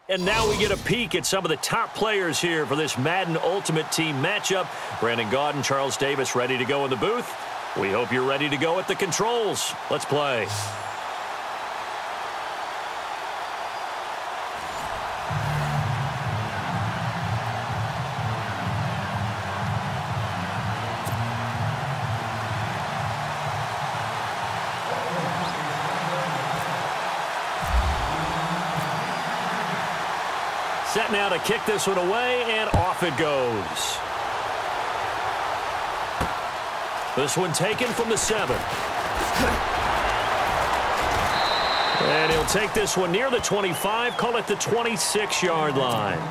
And now we get a peek at some of the top players here for this Madden Ultimate Team matchup. Brandon Gaudin, Charles Davis ready to go in the booth. We hope you're ready to go at the controls. Let's play. Set now to kick this one away, and off it goes. This one taken from the 7. And he'll take this one near the 25, call it the 26-yard line.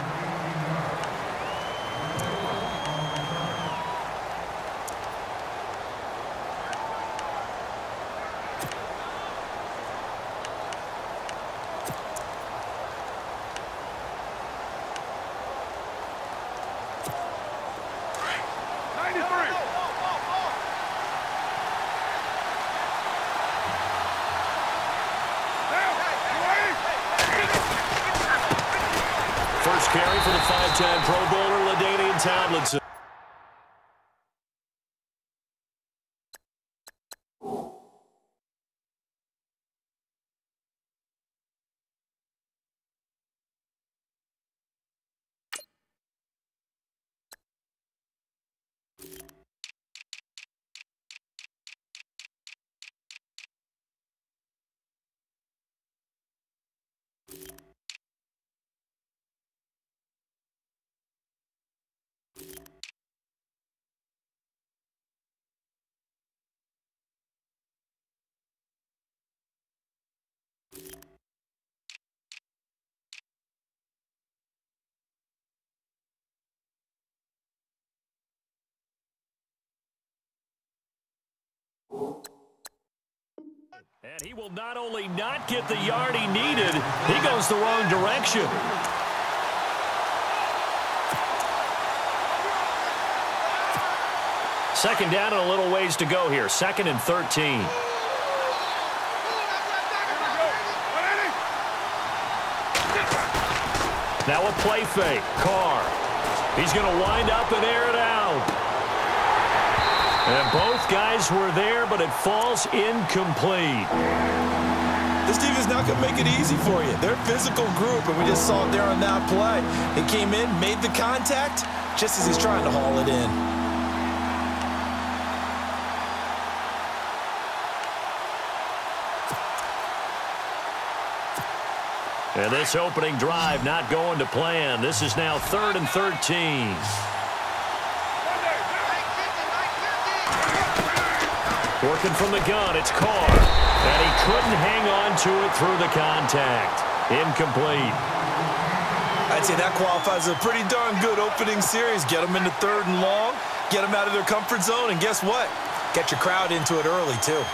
First carry for the 5-time Pro Bowler, LaDainian Tomlinson. And he will not only not get the yard he needed, he goes the wrong direction. Second down and a little ways to go here. 2nd and 13. Now a play fake. Carr. He's going to wind up and air it out. And both guys were there, but it falls incomplete. This defense not going to make it easy for you. They're a physical group, and we just saw it there on that play. He came in, made the contact, just as he's trying to haul it in. And this opening drive not going to plan. This is now 3rd and 13. Working from the gun, it's Carr. And he couldn't hang on to it through the contact. Incomplete. I'd say that qualifies as a pretty darn good opening series. Get them into 3rd and long, get them out of their comfort zone, and guess what? Get your crowd into it early, too.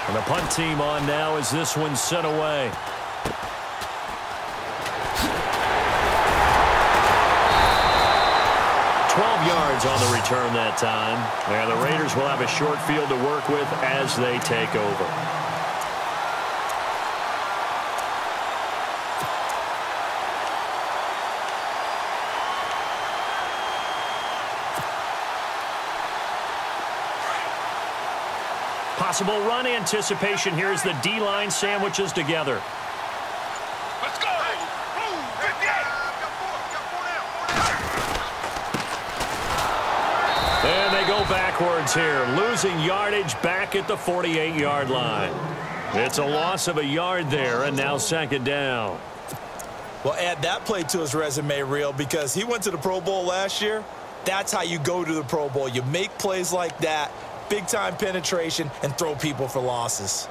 And the punt team on now as this one's sent away. Yards on the return that time. And the Raiders will have a short field to work with as they take over. Possible run anticipation here as the D-line sandwiches together. And they go backwards here, losing yardage back at the 48-yard line. It's a loss of a yard there, and now 2nd down. Well, add that play to his resume reel because he went to the Pro Bowl last year. That's how you go to the Pro Bowl. You make plays like that, big-time penetration, and throw people for losses.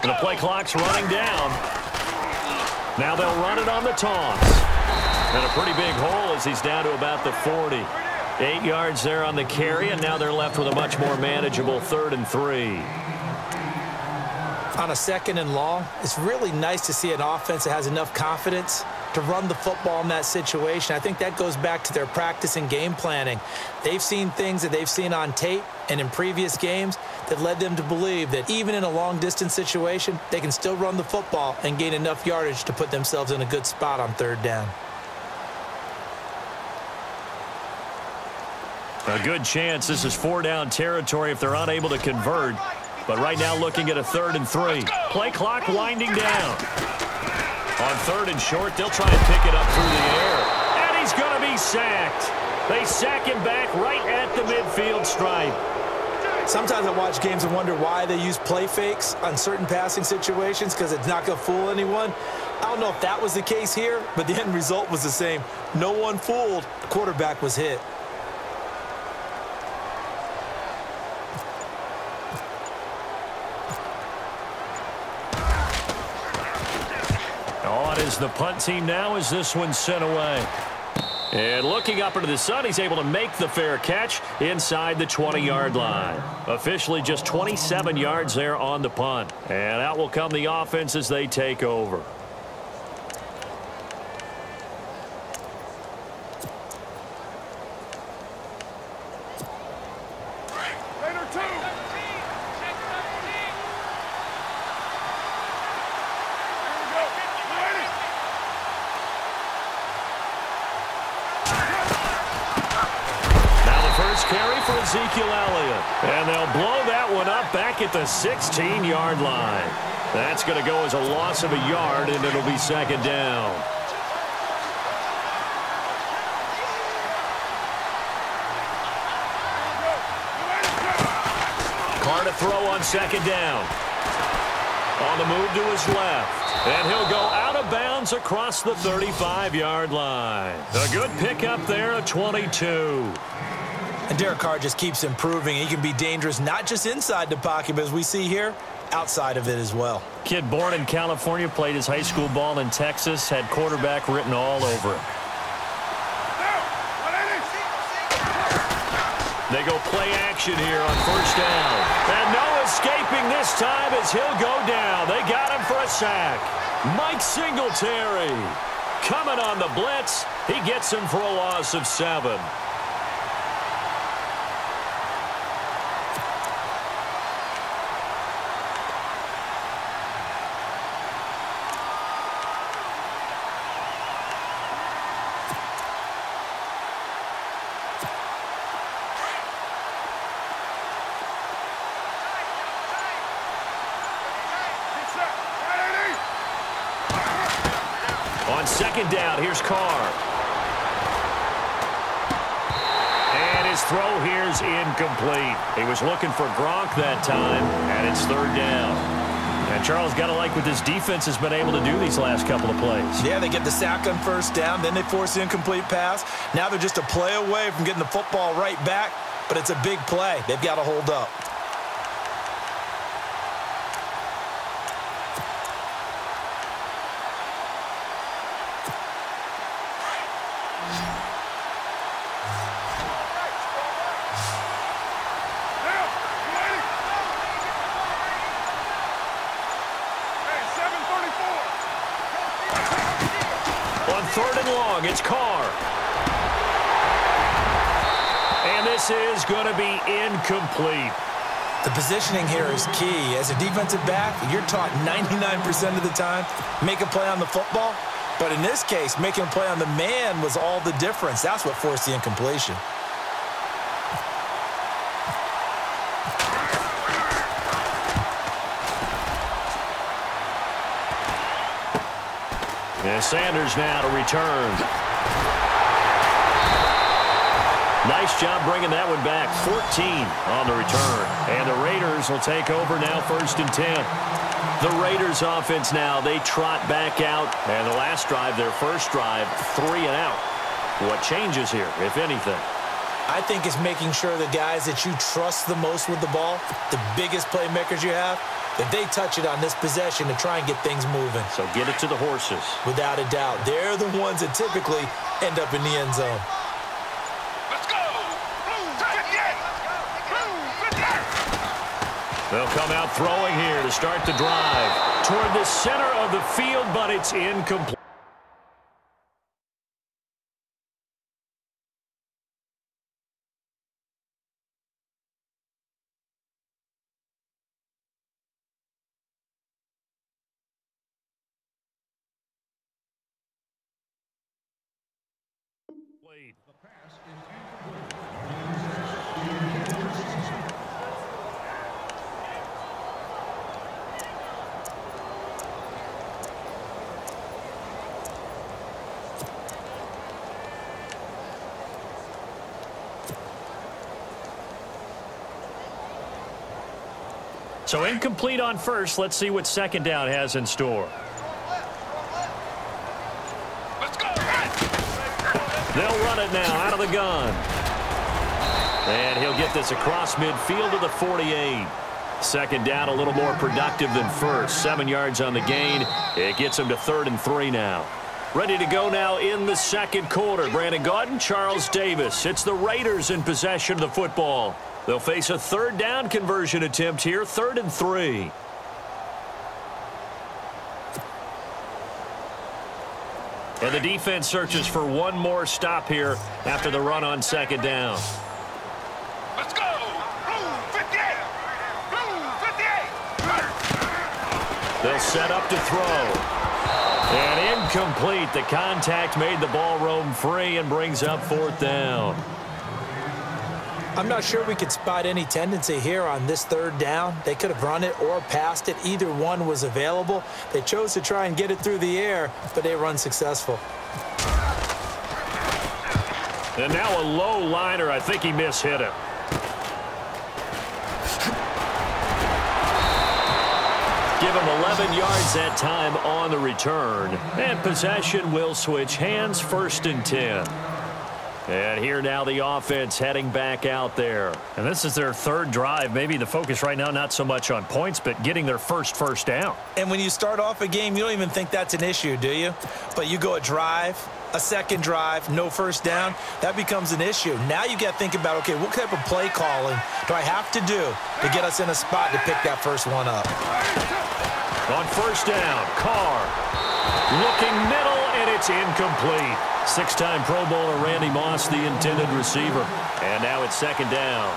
The play clock's running down. Now they'll run it on the taunts. And a pretty big hole as he's down to about the 40. 8 yards there on the carry, and now they're left with a much more manageable 3rd and 3. On a 2nd and long, it's really nice to see an offense that has enough confidence to run the football in that situation. I think that goes back to their practice and game planning. They've seen things that they've seen on tape and in previous games that led them to believe that even in a long-distance situation, they can still run the football and gain enough yardage to put themselves in a good spot on 3rd down. A good chance this is 4-down territory if they're unable to convert. But right now looking at a 3rd and 3. Play clock winding down. On 3rd and short, they'll try and pick it up through the air. And he's going to be sacked. They sack him back right at the midfield stripe. Sometimes I watch games and wonder why they use play fakes on certain passing situations because it's not going to fool anyone. I don't know if that was the case here, but the end result was the same. No one fooled. The quarterback was hit. On is the punt team now as this one's sent away. And looking up into the sun, he's able to make the fair catch inside the 20-yard line. Officially just 27 yards there on the punt. And out will come the offense as they take over. Carry for Ezekiel Elliott. And they'll blow that one up back at the 16-yard line. That's going to go as a loss of a yard, and it'll be 2nd down. Carr to throw on 2nd down. On the move to his left. And he'll go out of bounds across the 35-yard line. A good pickup there at 22. And Derek Carr just keeps improving. He can be dangerous not just inside the pocket, but as we see here, outside of it as well. Kid born in California, played his high school ball in Texas, had quarterback written all over him. They go play action here on 1st down. And no escaping this time as he'll go down. They got him for a sack. Mike Singletary coming on the blitz. He gets him for a loss of 7. On 2nd down, here's Carr. And his throw here's incomplete. He was looking for Gronk that time, and it's 3rd down. And Charles, got to like what this defense has been able to do these last couple of plays. Yeah, they get the sack on 1st down, then they force the incomplete pass. Now they're just a play away from getting the football right back, but it's a big play. They've got to hold up. On 3rd and long, it's Carr. And this is going to be incomplete. The positioning here is key. As a defensive back, you're taught 99% of the time, make a play on the football. But in this case, making a play on the man was all the difference. That's what forced the incompletion. And Sanders now to return. Nice job bringing that one back. 14 on the return. And the Raiders will take over now 1st and 10. The Raiders offense now, they trot back out. And the last drive, their first drive, 3 and out. What changes here, if anything? I think it's making sure the guys that you trust the most with the ball, the biggest playmakers you have, that they touch it on this possession to try and get things moving. So get it to the horses. Without a doubt. They're the ones that typically end up in the end zone. Let's go! They'll come out throwing here to start the drive. Toward the center of the field, but it's incomplete. So incomplete on first. Let's see what second down has in store. They'll run it now out of the gun. And he'll get this across midfield to the 48. Second down, a little more productive than first. 7 yards on the gain. It gets him to 3rd and 3 now. Ready to go now in the second quarter. Brandon Gaudin, Charles Davis. It's the Raiders in possession of the football. They'll face a third down conversion attempt here, 3rd and 3. And the defense searches for one more stop here after the run on second down. Let's go! Blue 58! Blue 58! They'll set up to throw. And incomplete. The contact made the ball roam free and brings up 4th down. I'm not sure we could spot any tendency here on this 3rd down. They could have run it or passed it. Either one was available. They chose to try and get it through the air, but they were unsuccessful. And now a low liner. I think he mishit him. Give him 11 yards that time on the return. And possession will switch hands, 1st and 10. And here now the offense heading back out there. And this is their 3rd drive. Maybe the focus right now not so much on points, but getting their first down. And when you start off a game, you don't even think that's an issue, do you? But you go a drive, a second drive, no first down, that becomes an issue. Now you got to think about, okay, what type of play calling do I have to do to get us in a spot to pick that first one up? On 1st down, Carr looking middle, and it's incomplete. 6-time Pro Bowler Randy Moss, the intended receiver. And now it's 2nd down.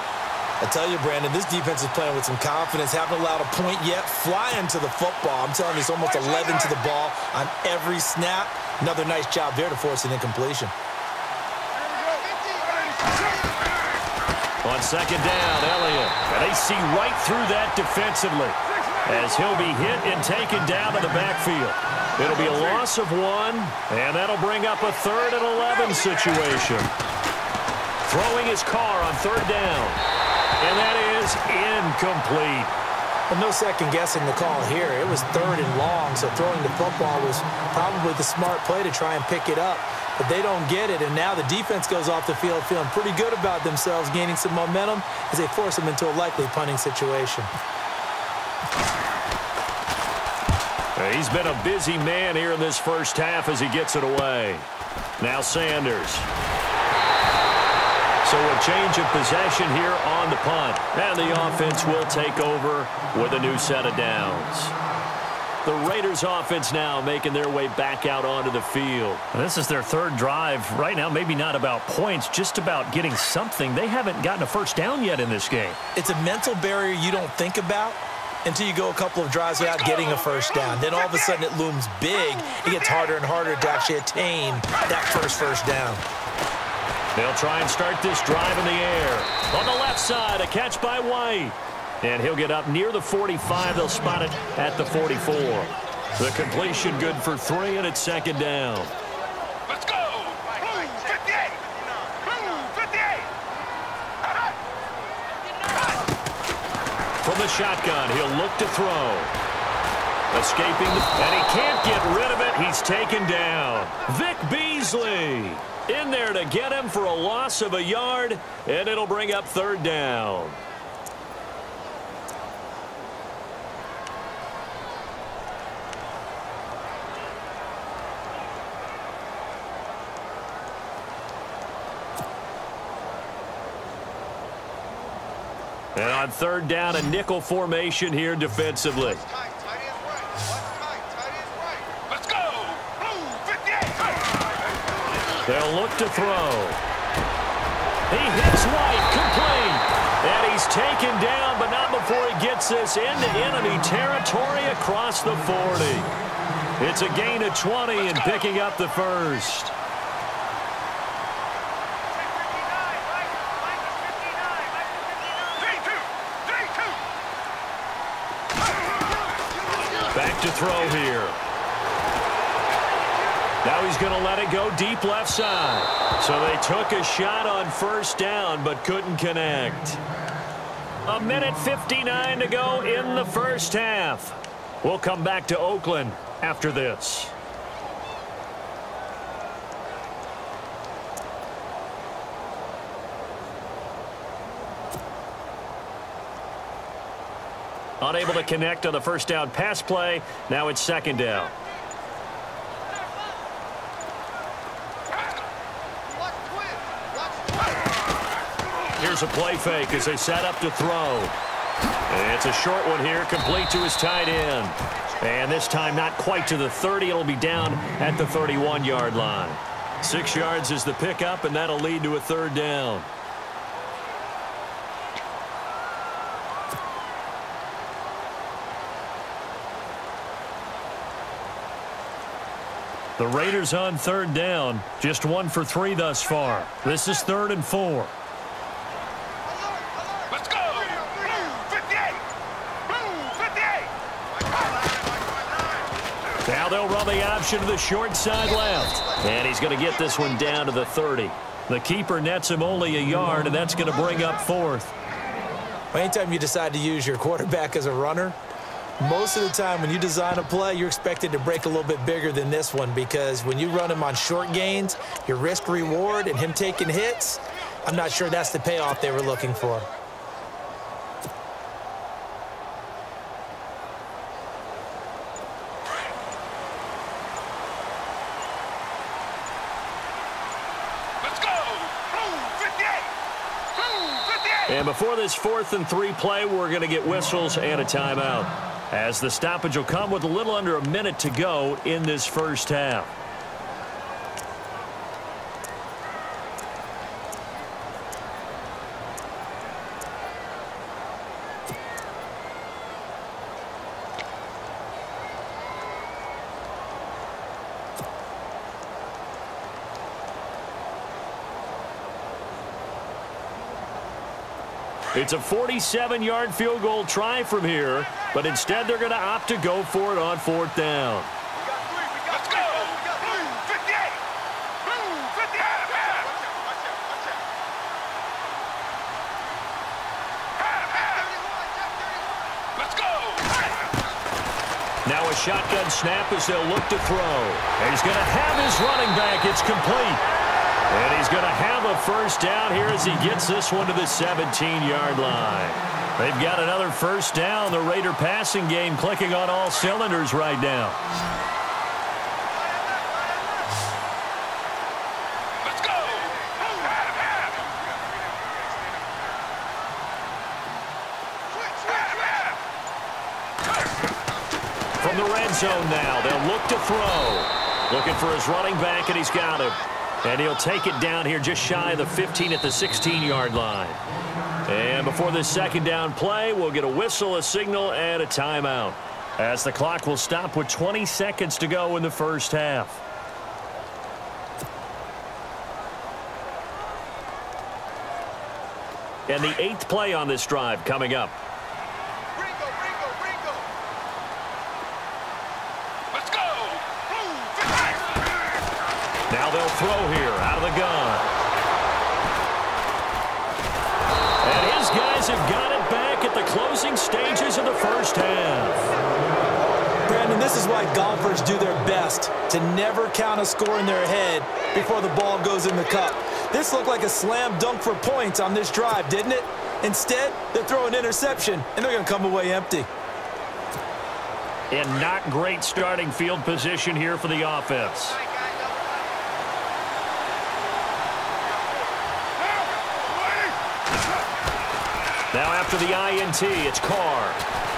I tell you, Brandon, this defense is playing with some confidence. Haven't allowed a point yet. Flying to the football. I'm telling you, it's almost 11 to the ball on every snap. Another nice job there to force an incompletion. On 2nd down, Elliott. And they see right through that defensively as he'll be hit and taken down to the backfield. It'll be a loss of 1, and that'll bring up a 3rd and 11 situation. Throwing his car on 3rd down, and that is incomplete. Well, no second guessing the call here. It was 3rd and long, so throwing the football was probably the smart play to try and pick it up. But they don't get it, and now the defense goes off the field feeling pretty good about themselves, gaining some momentum as they force them into a likely punting situation. He's been a busy man here in this first half as he gets it away. Now Sanders. So a change of possession here on the punt. And the offense will take over with a new set of downs. The Raiders offense now making their way back out onto the field. And this is their 3rd drive. Right now, maybe not about points, just about getting something. They haven't gotten a first down yet in this game. It's a mental barrier you don't think about until you go a couple of drives without getting a first down. Then all of a sudden it looms big. It gets harder and harder to actually attain that first down. They'll try and start this drive in the air. On the left side, a catch by White. And he'll get up near the 45. They'll spot it at the 44. The completion good for 3, and it's 2nd down. Let's go! Blue 58! Blue 58! From the shotgun, he'll look to throw. Escaping, and he can't get rid of it. He's taken down. Vic Beasley in there to get him for a loss of a yard, and it'll bring up 3rd down. And on third down, a nickel formation here defensively. Let's go. Blue 58. They'll look to throw. He hits White, complete. And he's taken down, but not before he gets this into enemy territory across the 40. It's a gain of 20 and picking up the first. Back to throw here. Now he's going to let it go deep left side. So they took a shot on first down but couldn't connect. 1:59 to go in the first half. We'll come back to Oakland after this. Unable to connect on the first down pass play. Now it's second down. Here's a play fake as they set up to throw. And it's a short one here, complete to his tight end. And this time not quite to the 30. It'll be down at the 31-yard line. 6 yards is the pickup, and that'll lead to a third down. The Raiders on third down, just 1 for 3 thus far. This is 3rd and 4. Let's go. Blue 58. Blue 58. Now they'll run the option to the short side left. And he's going to get this one down to the 30. The keeper nets him only a yard, and that's going to bring up 4th. Anytime you decide to use your quarterback as a runner, most of the time when you design a play, you're expected to break a little bit bigger than this one, because when you run him on short gains, your risk-reward and him taking hits, I'm not sure that's the payoff they were looking for. Let's go. Blue 58. Blue 58. And before this 4th and 3 play, we're going to get whistles and a timeout, as the stoppage will come with a little under a minute to go in this first half. It's a 47-yard field goal try from here, but instead they're going to opt to go for it on 4th down. Let's go. Blue 58. Blue 58. Let's go. Now a shotgun snap as they'll look to throw. And he's going to have his running back. It's complete. And he's going to have a first down here as he gets this one to the 17-yard line. They've got another first down. The Raider passing game clicking on all cylinders right now. Let's go. From the red zone now, they'll look to throw. Looking for his running back, and he's got him. And he'll take it down here just shy of the 15 at the 16-yard line. And before this second down play, we'll get a whistle, a signal, and a timeout, as the clock will stop with 20 seconds to go in the first half. And the 8th play on this drive coming up. Let's go. Blue 58. Now they'll throw here out of the gun. And his guys have got it back at the closing stages of the first half. Brandon, this is why golfers do their best to never count a score in their head before the ball goes in the cup. This looked like a slam dunk for points on this drive, didn't it? Instead, they throw an interception, and they're going to come away empty. And not great starting field position here for the offense. Now after the INT, it's Carr.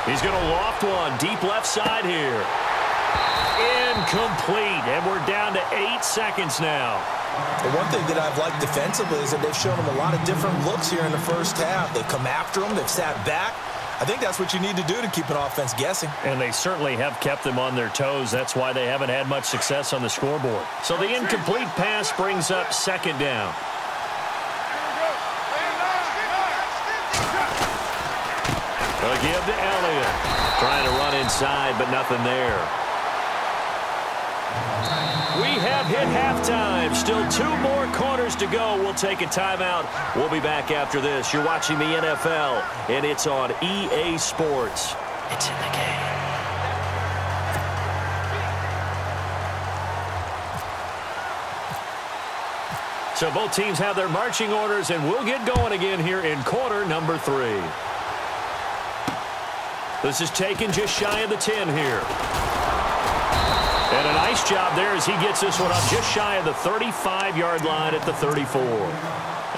He's going to loft one deep left side here. Incomplete, and we're down to 8 seconds now. The one thing that I've liked defensively is that they've shown them a lot of different looks here in the first half. They've come after them. They've sat back. I think that's what you need to do to keep an offense guessing. And they certainly have kept them on their toes. That's why they haven't had much success on the scoreboard. So the incomplete pass brings up second down. They'll give to Elliott. Trying to run inside, but nothing there. We have hit halftime. Still 2 more quarters to go. We'll take a timeout. We'll be back after this. You're watching the NFL, and it's on EA Sports. It's in the game. So both teams have their marching orders, and we'll get going again here in quarter number 3. This is taken just shy of the 10 here. And a nice job there as he gets this one up just shy of the 35-yard line at the 34.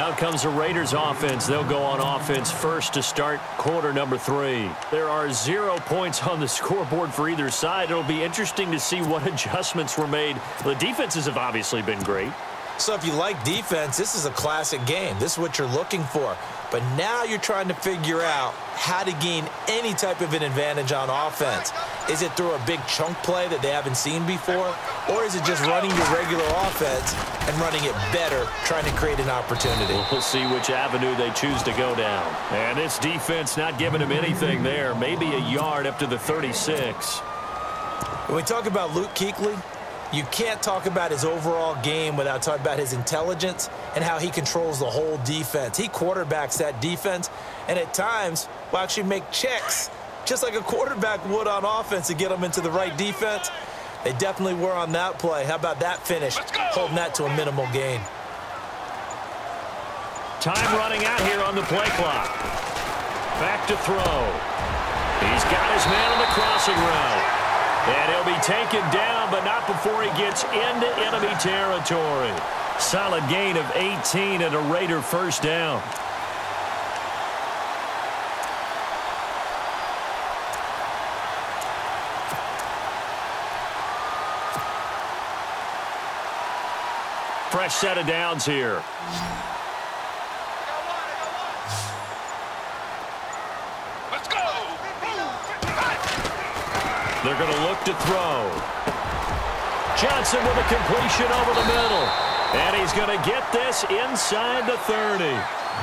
Out comes the Raiders offense. They'll go on offense first to start quarter number 3. There are 0 points on the scoreboard for either side. It'll be interesting to see what adjustments were made. The defenses have obviously been great. So if you like defense, this is a classic game. This is what you're looking for. But now you're trying to figure out how to gain any type of an advantage on offense. Is it through a big chunk play that they haven't seen before? Or is it just running your regular offense and running it better, trying to create an opportunity? We'll see which avenue they choose to go down. And this defense not giving him anything there. Maybe a yard up to the 36. When we talk about Luke Kuechly, you can't talk about his overall game without talking about his intelligence and how he controls the whole defense. He quarterbacks that defense, and at times will actually make checks, just like a quarterback would on offense to get them into the right defense. They definitely were on that play. How about that finish, holding that to a minimal gain. Time running out here on the play clock. Back to throw. He's got his man on the crossing route. And he'll be taken down, but not before he gets into enemy territory. Solid gain of 18 and a Raider first down. Fresh set of downs here. They're going to look to throw. Johnson with a completion over the middle. And he's going to get this inside the 30.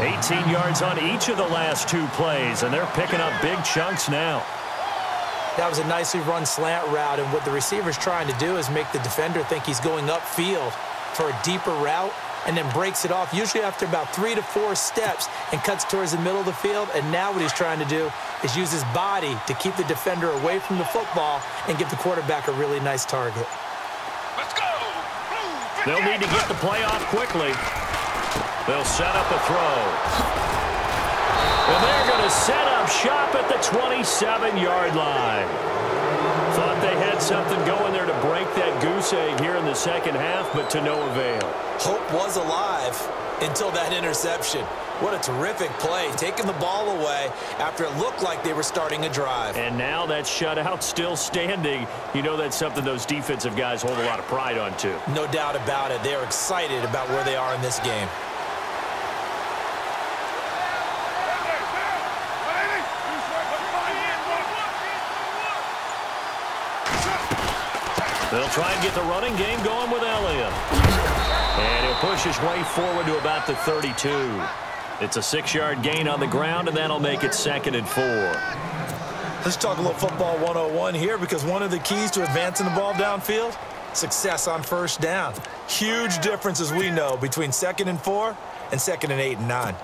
18 yards on each of the last 2 plays, and they're picking up big chunks now. That was a nicely run slant route, and what the receiver's trying to do is make the defender think he's going upfield for a deeper route, and then breaks it off, usually after about 3 to 4 steps, and cuts towards the middle of the field. And now what he's trying to do is use his body to keep the defender away from the football and give the quarterback a really nice target. Let's go! They'll need to get the play off quickly. They'll set up a throw. And they're going to set up shop at the 27-yard line. Thought they had something going there to break that goose egg here in the second half, but to no avail. Hope was alive until that interception. What a terrific play, taking the ball away after it looked like they were starting a drive. And now that shutout still standing. You know that's something those defensive guys hold a lot of pride on, too. No doubt about it. They're excited about where they are in this game. They'll try and get the running game going with Elliott. And he'll push his way forward to about the 32. It's a 6-yard gain on the ground, and that'll make it 2nd and 4. Let's talk a little football 101 here, because one of the keys to advancing the ball downfield, success on first down. Huge difference, as we know, between 2nd and 4 and 2nd and 8 and 9.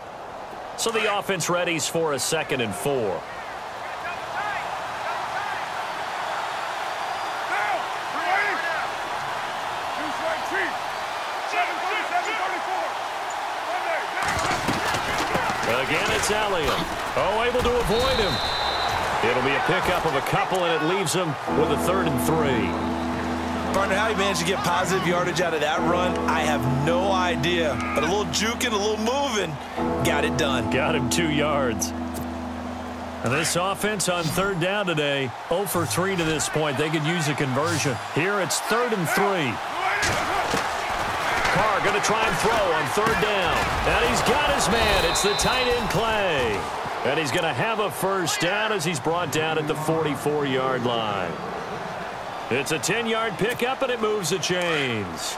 So the offense readies for a 2nd and 4. Again, it's Elliott. Oh, able to avoid him. It'll be a pickup of a couple, and it leaves him with a 3rd and 3. Partner, how he managed to get positive yardage out of that run, I have no idea. But a little juking, a little moving, got it done. Got him 2 yards. And this offense on third down today, 0 for 3 to this point. They could use a conversion. Here it's 3rd and 3. Carr going to try and throw on third down. And he's got his man. It's the tight end Clay. And he's going to have a first down as he's brought down at the 44-yard line. It's a 10-yard pickup, and it moves the chains.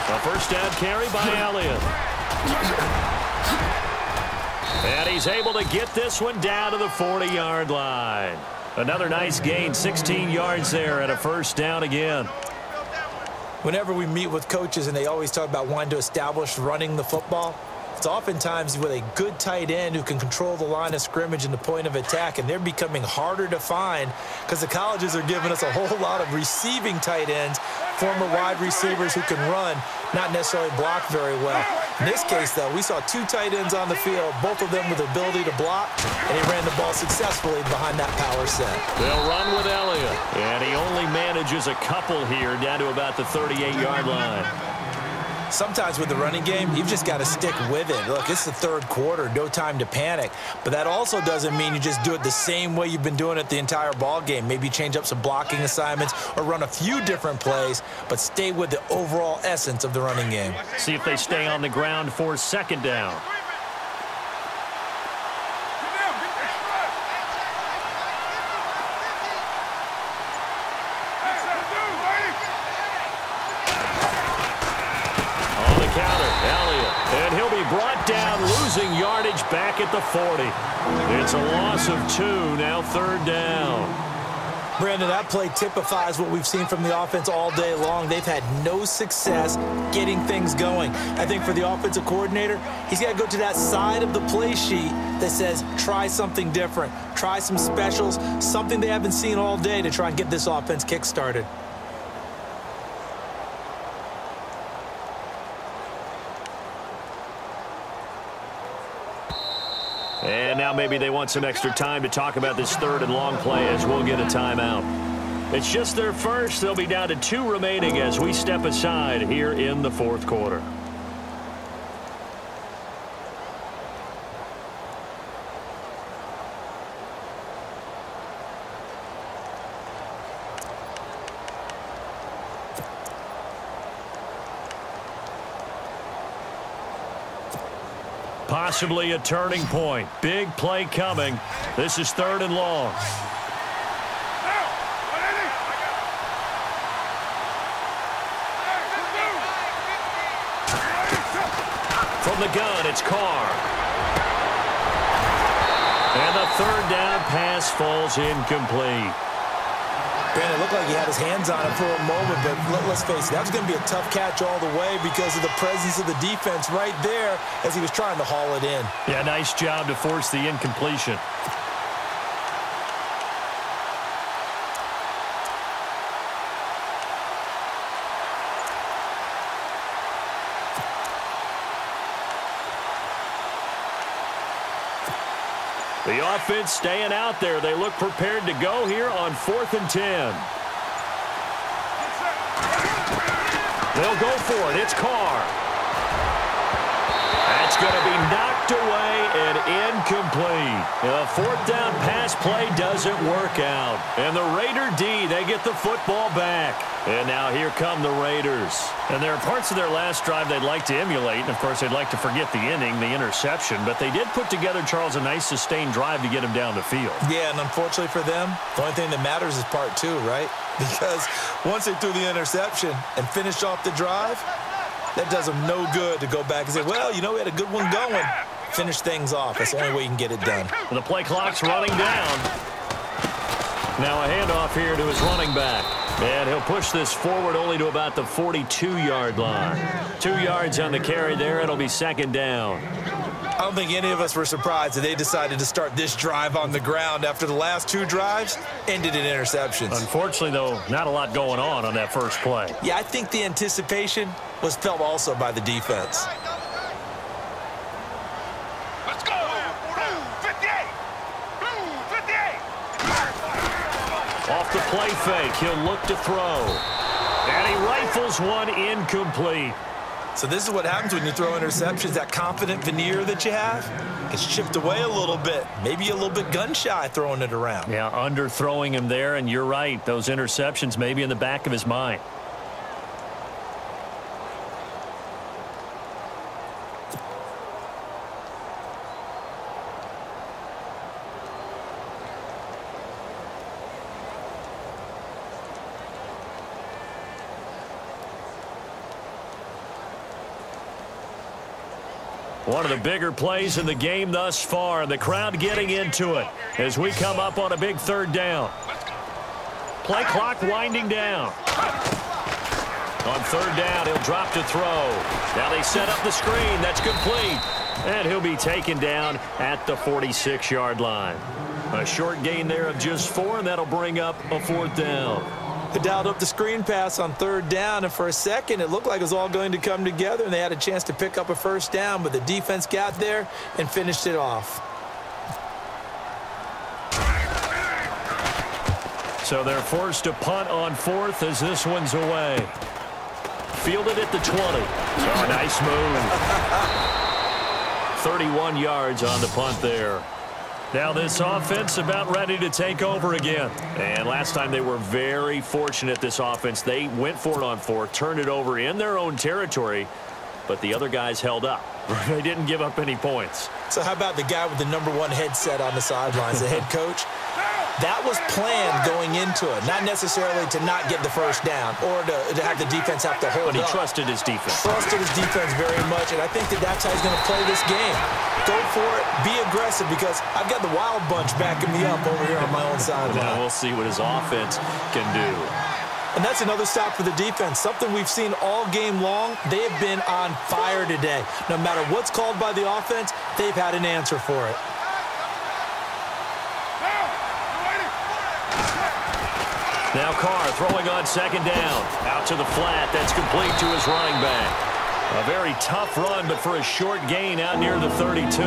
A first down carry by Elliott. And he's able to get this one down to the 40-yard line. Another nice gain, 16 yards there, and a first down again. Whenever we meet with coaches and they always talk about wanting to establish running the football, it's oftentimes with a good tight end who can control the line of scrimmage and the point of attack, and they're becoming harder to find because the colleges are giving us a whole lot of receiving tight ends, former wide receivers who can run, not necessarily block very well. In this case, though, we saw 2 tight ends on the field, both of them with the ability to block, and he ran the ball successfully behind that power set. They'll run with Elliott, and he only manages a couple here down to about the 38-yard line. Sometimes with the running game, you've just got to stick with it. Look, it's the third quarter, no time to panic. But that also doesn't mean you just do it the same way you've been doing it the entire ball game. Maybe change up some blocking assignments or run a few different plays, but stay with the overall essence of the running game. See if they stay on the ground for second down. Losing yardage back at the 40. It's a loss of 2, now third down. Brandon, that play typifies what we've seen from the offense all day long. They've had no success getting things going. I think for the offensive coordinator, he's got to go to that side of the play sheet that says try something different, try some specials, something they haven't seen all day to try and get this offense kick-started. And now maybe they want some extra time to talk about this third and long play as we'll get a timeout. It's just their first. They'll be down to 2 remaining as we step aside here in the fourth quarter. Possibly a turning point. Big play coming. This is third and long. From the gun, it's Carr. And the third down pass falls incomplete. Brandon, it looked like he had his hands on it for a moment, but let's face it, that was going to be a tough catch all the way because of the presence of the defense right there as he was trying to haul it in. Yeah, nice job to force the incompletion. The offense staying out there. They look prepared to go here on 4th and 10. They'll go for it. It's Carr. That's going to be knocked away and incomplete. A 4th down pass play doesn't work out. And the Raider D, they get the football back. And now here come the Raiders. And there are parts of their last drive they'd like to emulate. And, of course, they'd like to forget the inning, the interception. But they did put together, Charles, a nice sustained drive to get him down the field. Yeah, and unfortunately for them, the only thing that matters is part 2, right? Because once they threw the interception and finished off the drive, that does them no good to go back and say, well, you know, we had a good one going. Finish things off. That's the only way you can get it done. The play clock's running down. Now a handoff here to his running back. And he'll push this forward only to about the 42-yard line. 2 yards on the carry there. It'll be second down. I don't think any of us were surprised that they decided to start this drive on the ground after the last 2 drives ended in interceptions. Unfortunately, though, not a lot going on that first play. Yeah, I think the anticipation was felt also by the defense. Let's go! Blue 58! Blue 58! Off the play fake, he'll look to throw. And he rifles one incomplete. So this is what happens when you throw interceptions. That confident veneer that you have gets chipped away a little bit. Maybe a little bit gun-shy throwing it around. Yeah, underthrowing him there, and you're right. Those interceptions may be in the back of his mind. One of the bigger plays in the game thus far. The crowd getting into it as we come up on a big third down. Play clock winding down. On third down, he'll drop to throw. Now they set up the screen. That's complete. And he'll be taken down at the 46-yard line. A short gain there of just 4, and that'll bring up a 4th down. They dialed up the screen pass on third down, and for a second it looked like it was all going to come together and they had a chance to pick up a first down, but the defense got there and finished it off. So they're forced to punt on 4th as this one's away. Fielded at the 20. Oh, nice move. 31 yards on the punt there. Now this offense about ready to take over again. And last time they were very fortunate, this offense. They went for it on 4th, turned it over in their own territory, but the other guys held up. They didn't give up any points. So how about the guy with the #1 headset on the sidelines, the head coach? That was planned going into it, not necessarily to not get the first down or to have the defense have to hold up. But he trusted his defense. Trusted his defense very much, and I think that's how he's going to play this game. Go for it, be aggressive, because I've got the wild bunch backing me up over here on my own sideline. Now we'll see what his offense can do. And that's another stop for the defense, something we've seen all game long. They have been on fire today. No matter what's called by the offense, they've had an answer for it. Now Carr throwing on second down. Out to the flat. That's complete to his running back. A very tough run, but for a short gain out near the 32.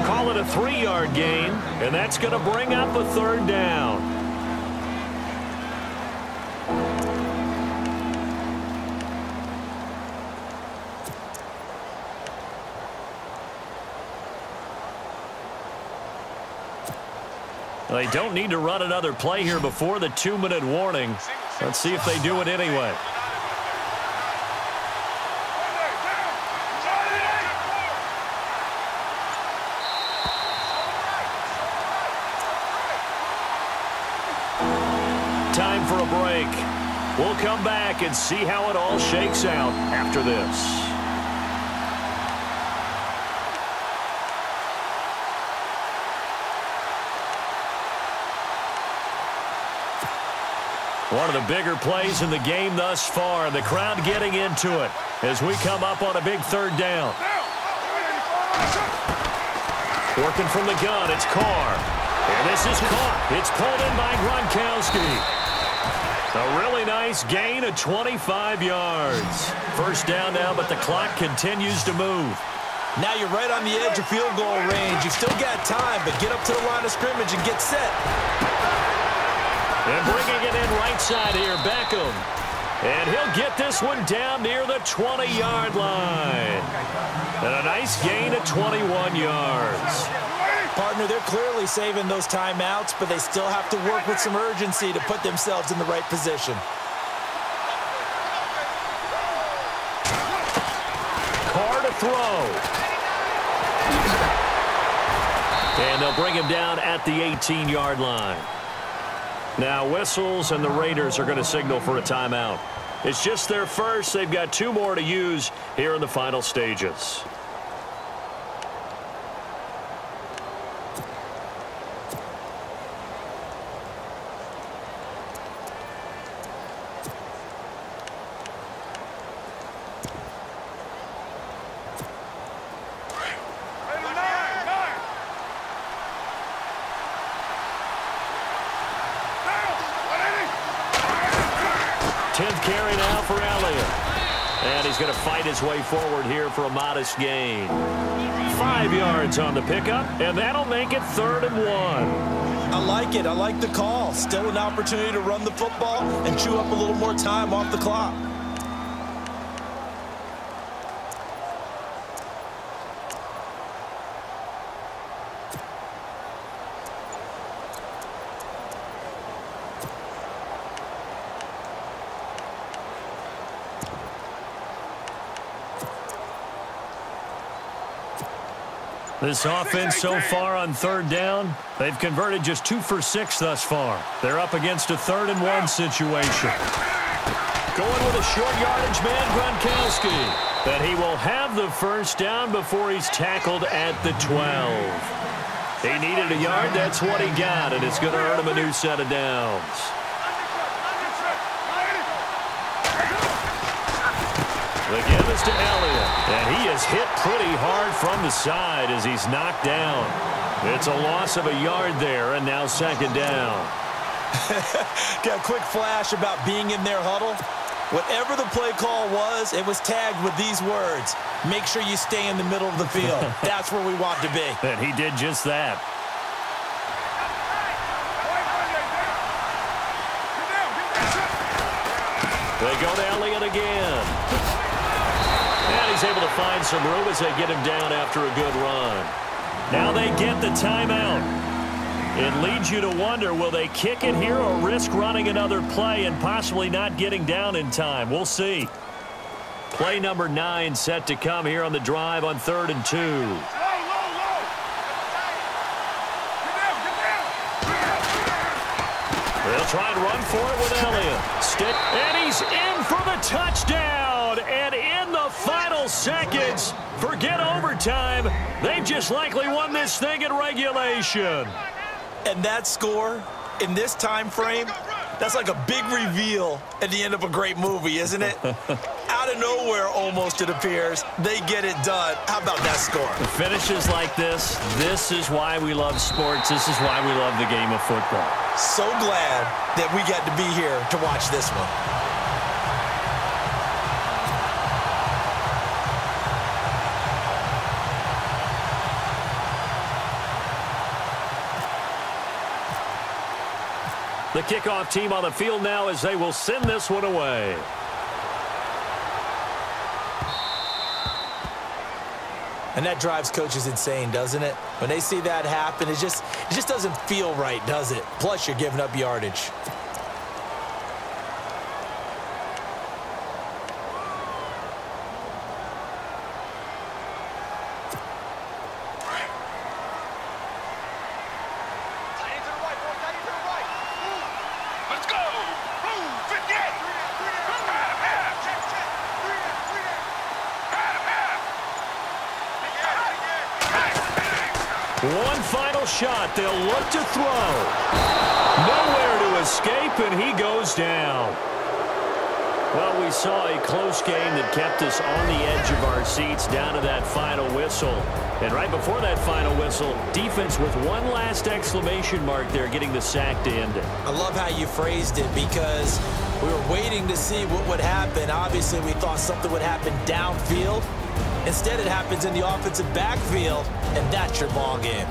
Call it a 3-yard gain, and that's going to bring up a 3rd down. They don't need to run another play here before the 2-minute warning. Let's see if they do it anyway. Time for a break. We'll come back and see how it all shakes out after this. One of the bigger plays in the game thus far. The crowd getting into it as we come up on a big 3rd down. Working from the gun, it's Carr. And this is caught. It's pulled in by Gronkowski. A really nice gain of 25 yards. First down now, but the clock continues to move. Now you're right on the edge of field goal range. You've still got time, but get up to the line of scrimmage and get set. And bringing it in right side here, Beckham. And he'll get this one down near the 20-yard line. And a nice gain of 21 yards. Partner, they're clearly saving those timeouts, but they still have to work with some urgency to put themselves in the right position. Carr to throw. And they'll bring him down at the 18-yard line. Now whistles, and the Raiders are going to signal for a timeout. It's just their first. They've got 2 more to use here in the final stages. Carry now for Elliott. And he's going to fight his way forward here for a modest gain. 5 yards on the pickup, and that'll make it 3rd and 1. I like it. I like the call. Still an opportunity to run the football and chew up a little more time off the clock. This offense so far on third down, they've converted just 2 for 6 thus far. They're up against a 3rd and 1 situation. Going with a short yardage man, Gronkowski. And he will have the first down before he's tackled at the 12. He needed a yard, that's what he got, and it's going to earn him a new set of downs. The give is to Elliott, and he is hit pretty hard from the side as he's knocked down. It's a loss of a yard there, and now 2nd down. Got a quick flash about being in their huddle. Whatever the play call was, it was tagged with these words: make sure you stay in the middle of the field. That's where we want to be. And he did just that. They go to Elliott again. And he's able to find some room as they get him down after a good run. Now they get the timeout. It leads you to wonder, will they kick it here or risk running another play and possibly not getting down in time? We'll see. Play number 9 set to come here on the drive on 3rd and 2. They'll try and run for it with Elliott. Stick, and he's in for the touchdown. And in the final seconds, forget overtime, they've just likely won this thing in regulation. And that score, in this time frame, that's like a big reveal at the end of a great movie, isn't it? Out of nowhere, almost, it appears, they get it done. How about that score? Finishes like this is why we love sports. This is why we love the game of football. So glad that we got to be here to watch this one. The kickoff team on the field now as they will send this one away. And that drives coaches insane, doesn't it? When they see that happen, it just doesn't feel right, does it? Plus, you're giving up yardage. One final shot. They'll look to throw. Nowhere to escape, and he goes down. Well, we saw a close game that kept us on the edge of our seats down to that final whistle. And right before that final whistle, defense with one last exclamation mark there, getting the sack to end it. I love how you phrased it, because we were waiting to see what would happen. Obviously, we thought something would happen downfield. Instead, it happens in the offensive backfield, and that's your ball game.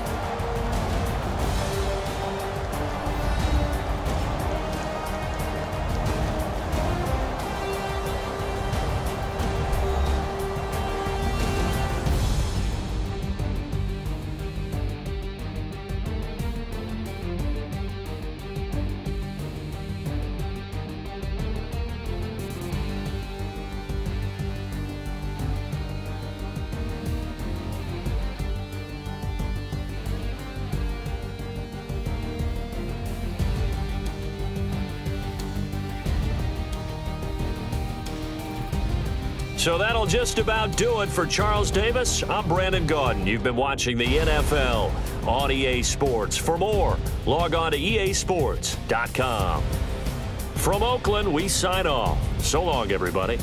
So that'll just about do it for Charles Davis. I'm Brandon Gaudin. You've been watching the NFL on EA Sports. For more, log on to easports.com. From Oakland, we sign off. So long, everybody.